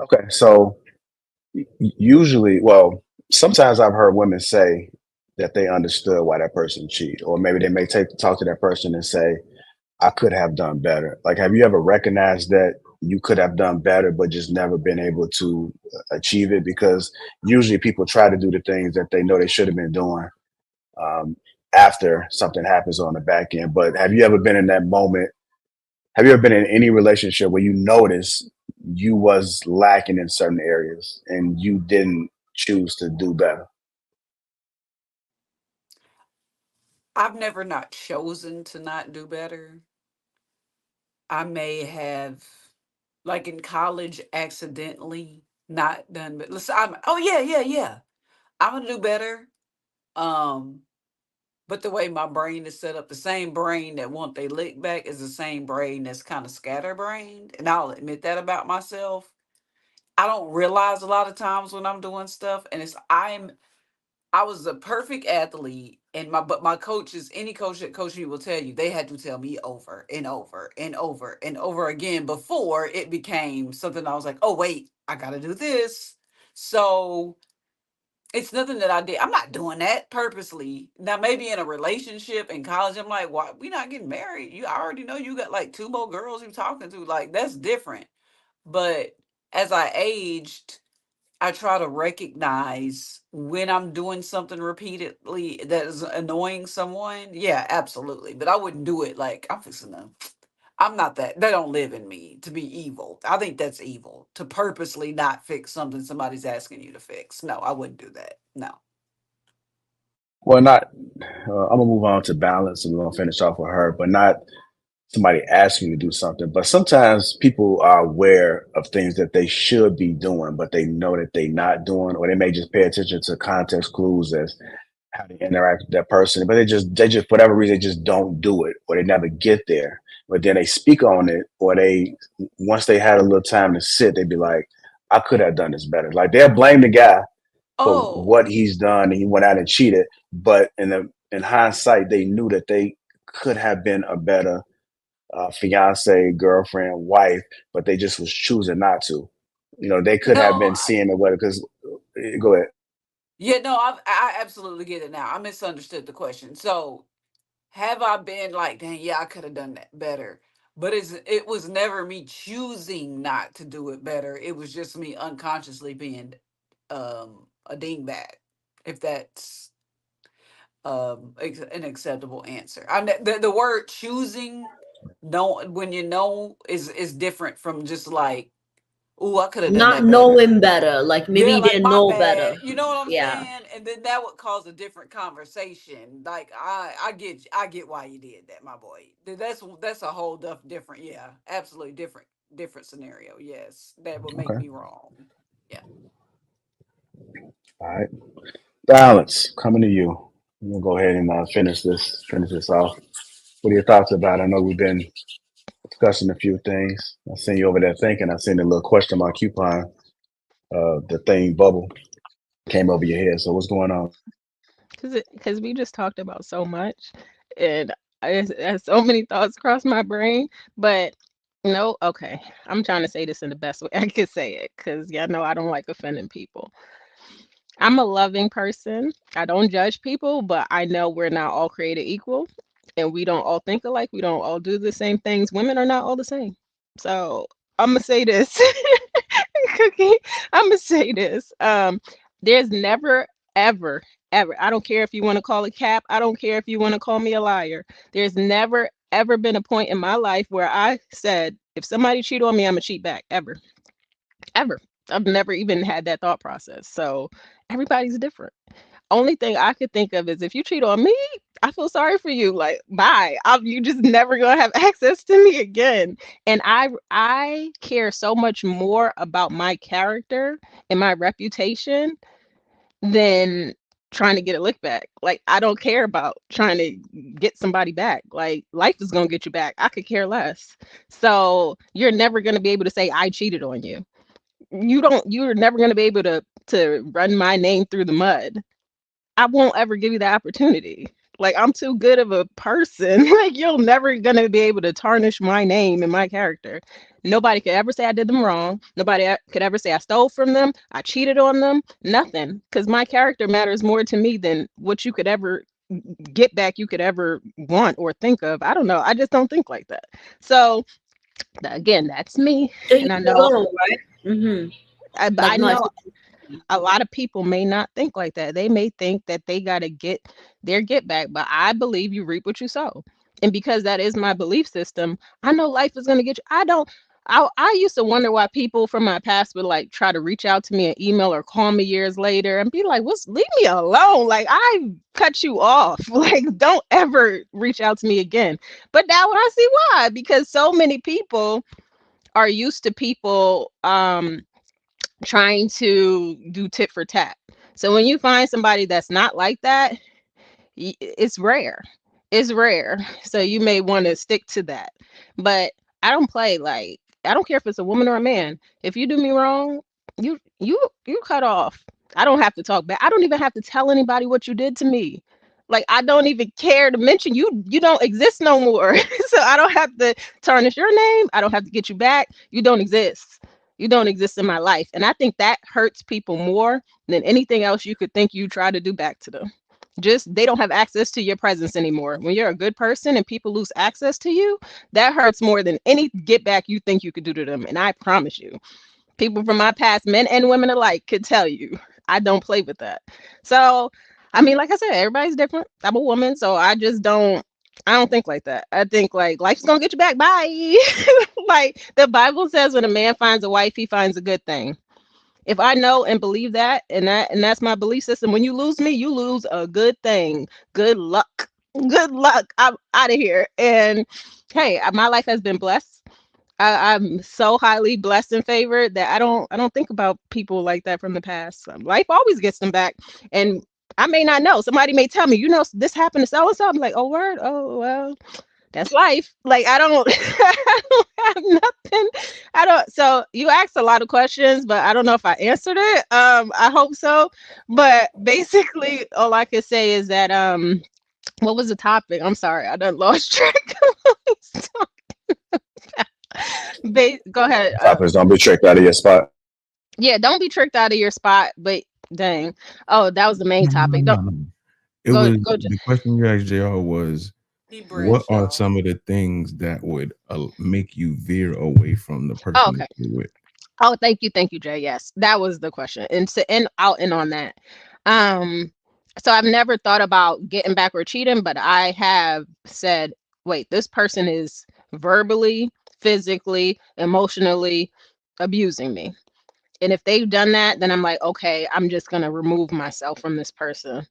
Okay, so usually, well, sometimes I've heard women say that they understood why that person cheated, or maybe they may take talk to that person and say, "I could have done better." Like, have you ever recognized that you could have done better, but just never been able to achieve it? Because usually people try to do the things that they know they should have been doing um, after something happens on the back end. But have you ever been in that moment? Have you ever been in any relationship where you notice you was lacking in certain areas and you didn't choose to do better? I've never not chosen to not do better. I may have, like in college, accidentally not done. But listen, oh yeah, yeah, yeah. I'm gonna do better. Um, but the way my brain is set up, the same brain that want they lick back is the same brain that's kind of scatterbrained, and I'll admit that about myself. I don't realize a lot of times when I'm doing stuff, and I was a perfect athlete, and my coaches, any coach that coached me will tell you they had to tell me over and over and over and over again before it became something I was like, oh wait, I got to do this. So it's nothing that I did. I'm not doing that purposely. Now maybe in a relationship in college, I'm like, why we not getting married? You I already know you got like two more girls you're talking to. Like that's different. But as I aged, I try to recognize when I'm doing something repeatedly that is annoying someone. Yeah, absolutely. But I wouldn't do it like I'm fixing to. I'm not that. They don't live in me to be evil. I think that's evil to purposely not fix something somebody's asking you to fix. No, I wouldn't do that. No. Well, not. I'm gonna move on to balance, and we're gonna finish off with her, but not somebody asking you to do something. But sometimes people are aware of things that they should be doing, but they know that they're not doing, or they may just pay attention to context clues as how they interact with that person, but they just for whatever reason they just don't do it, or they never get there. But then they speak on it, or they once they had a little time to sit, they'd be like, "I could have done this better." Like they'll blame the guy for Oh, what he's done, and he went out and cheated. But in hindsight, they knew that they could have been a better fiance, girlfriend, wife, but they just was choosing not to. You know, they could have no. been seeing it better. Because go ahead. Yeah, no, I absolutely get it now. I misunderstood the question. So, have I been like, dang, yeah, I could have done that better. But it was never me choosing not to do it better. It was just me unconsciously being a dingbat, if that's an acceptable answer. The word choosing, no, when you know is different from just like, oh, I could have done Not that better. knowing better, like maybe Yeah, you like didn't my know better. bad. You know what I'm Yeah. saying? And then that would cause a different conversation. Like I get why you did that, my boy. That's a whole different. Yeah, absolutely different scenario. Yes, that would make Okay. me wrong. Yeah. All right. Balance coming to you. We'll go ahead and finish this off. What are your thoughts about it? I know we've been discussing a few things. I seen you over there thinking. I seen the little question mark coupon, the thing bubble came over your head. So what's going on? Because we just talked about so much, and I so many thoughts cross my brain. But no, okay, I'm trying to say this in the best way I could say it, because y'all know I don't like offending people. I'm a loving person. I don't judge people, but I know we're not all created equal, and we don't all think alike. We don't all do the same things. Women are not all the same. So I'm gonna say this, Cookie. I'm gonna say this. There's never, ever, ever. I don't care if you want to call it cap. I don't care if you want to call me a liar. There's never, ever been a point in my life where I said, if somebody cheat on me, I'm gonna cheat back. Ever, ever. I've never even had that thought process. So everybody's different. Only thing I could think of is if you cheat on me, I feel sorry for you. Like, bye. You just never gonna have access to me again. And I care so much more about my character and my reputation than trying to get a lick back. Like, I don't care about trying to get somebody back. Like, life is gonna get you back. I could care less. So you're never gonna be able to say I cheated on you. You're never gonna be able to run my name through the mud. I won't ever give you the opportunity. Like, I'm too good of a person. Like, you're never gonna be able to tarnish my name and my character. Nobody could ever say I did them wrong. Nobody could ever say I stole from them, I cheated on them. Nothing, because my character matters more to me than what you could ever get back, you could ever want or think of. I don't know. I just don't think like that. So again, that's me, So you and I know alone, right? Mm-hmm. I Like no, I know see. a lot of people may not think like that. They may think that they got to get their get back, but I believe you reap what you sow. And because that is my belief system, I know life is going to get you. I used to wonder why people from my past would like try to reach out to me and email or call me years later and be like, "What's leave me alone? Like I cut you off. Like don't ever reach out to me again." But now I see why, because so many people are used to people trying to do tit for tat. So when you find somebody that's not like that, it's rare. It's rare. So you may want to stick to that. But I don't play like I don't care if it's a woman or a man. If you do me wrong, you cut off. I don't have to talk back. I don't even have to tell anybody what you did to me. Like I don't even care to mention you. You don't exist no more. So I don't have to tarnish your name. I don't have to get you back. You don't exist. You don't exist in my life. And I think that hurts people more than anything else you could think you try to do back to them. Just they don't have access to your presence anymore. When you're a good person and people lose access to you, that hurts more than any get back you think you could do to them. And I promise you, people from my past, men and women alike, could tell you I don't play with that. So, I mean, like I said, everybody's different. I'm a woman, so I don't think like that. I think like life's gonna get you back. Bye. Like the Bible says, when a man finds a wife, he finds a good thing. If I know and believe that, and that's my belief system, when you lose me, you lose a good thing. Good luck. Good luck. I'm out of here. And hey, my life has been blessed. I'm so highly blessed and favored that I don't think about people like that from the past. Life always gets them back, and I may not know. Somebody may tell me, this happened to so and so. I'm like, oh word, oh well, that's life. Like I don't, I don't have nothing. I don't. So you asked a lot of questions, but I don't know if I answered it. I hope so. But basically, all I could say is that what was the topic? I'm sorry, I done lost track. Go ahead. Topics, don't be tricked out of your spot. Yeah, don't be tricked out of your spot. But dang, oh, that was the main No, no, no, topic. Don't no, no. It go was go. the question you asked JR was, He what branched are off. some of the things that would make you veer away from the Oh, person okay. that you're with? Oh, thank you, Jay. Yes, that was the question. And so, and I'll end on that. Um, so I've never thought about getting back or cheating, but I have said, wait, this person is verbally, physically, emotionally abusing me. And if they've done that, then I'm like, okay, I'm just gonna remove myself from this person.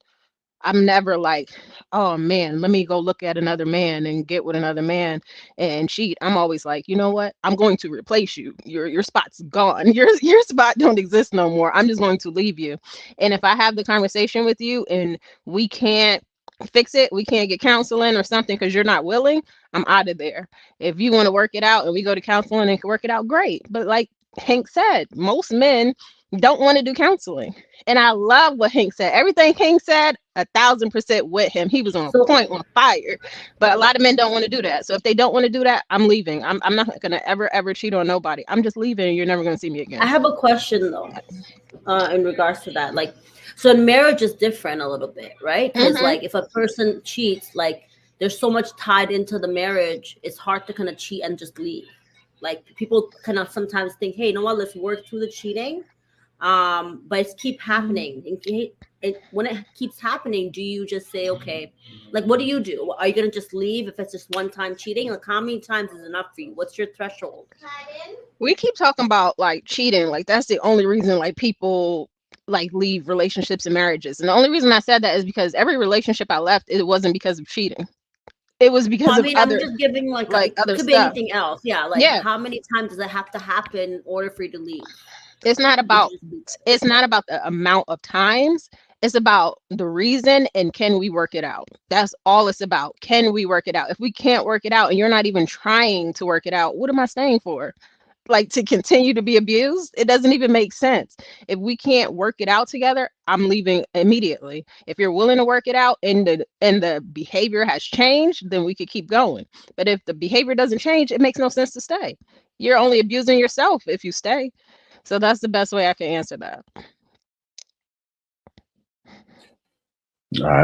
I'm never like, oh man, let me go look at another man and get with another man and cheat. I'm always like, you know what? I'm going to replace you. Your spot's gone. Your spot don't exist no more. I'm just going to leave you. And if I have the conversation with you and we can't fix it, we can't get counseling or something because you're not willing, I'm out of there. If you want to work it out and we go to counseling and can work it out, great. But like Hank said, most men don't want to do counseling. And I love what Hank said. Everything Hank said, 1,000% with him. He was on So point, on fire. But a lot of men don't want to do that. So if they don't want to do that, I'm leaving. I'm not gonna ever cheat on nobody. I'm just leaving. And you're never gonna see me I again. have a question though, in regards to that. Like, so in marriage is different a little bit, right? Because Hmm. like if a person cheats, like there's so much tied into the marriage, it's hard to kind of cheat and just leave. Like people kind of sometimes think, hey, you know what? Let's work through the cheating. But it's keep happening. When it keeps happening, do you just say, okay, like what do you do? Are you gonna just leave if it's just one time cheating? Like how many times is enough for you? What's your threshold? We keep talking about like cheating, like that's the only reason like people like leave relationships and marriages. And the only reason I said that is because every relationship I left, it wasn't because of cheating. It was Well, because I of mean, I'm other just giving like like it other could be stuff. anything else. Yeah, like Yeah, how many times does it have to happen in order for you to leave? it's not Would about you just leave it? it's not about the amount of times. It's about the reason and can we work it out. That's all it's about. Can we work it out? If we can't work it out and you're not even trying to work it out, what am I staying for? like to continue to be abused. It doesn't even make sense. If we can't work it out together, I'm leaving immediately. If you're willing to work it out and the behavior has changed, then we could keep going. But if the behavior doesn't change, it makes no sense to stay. You're only abusing yourself if you stay. So that's the best way I can answer that. All right.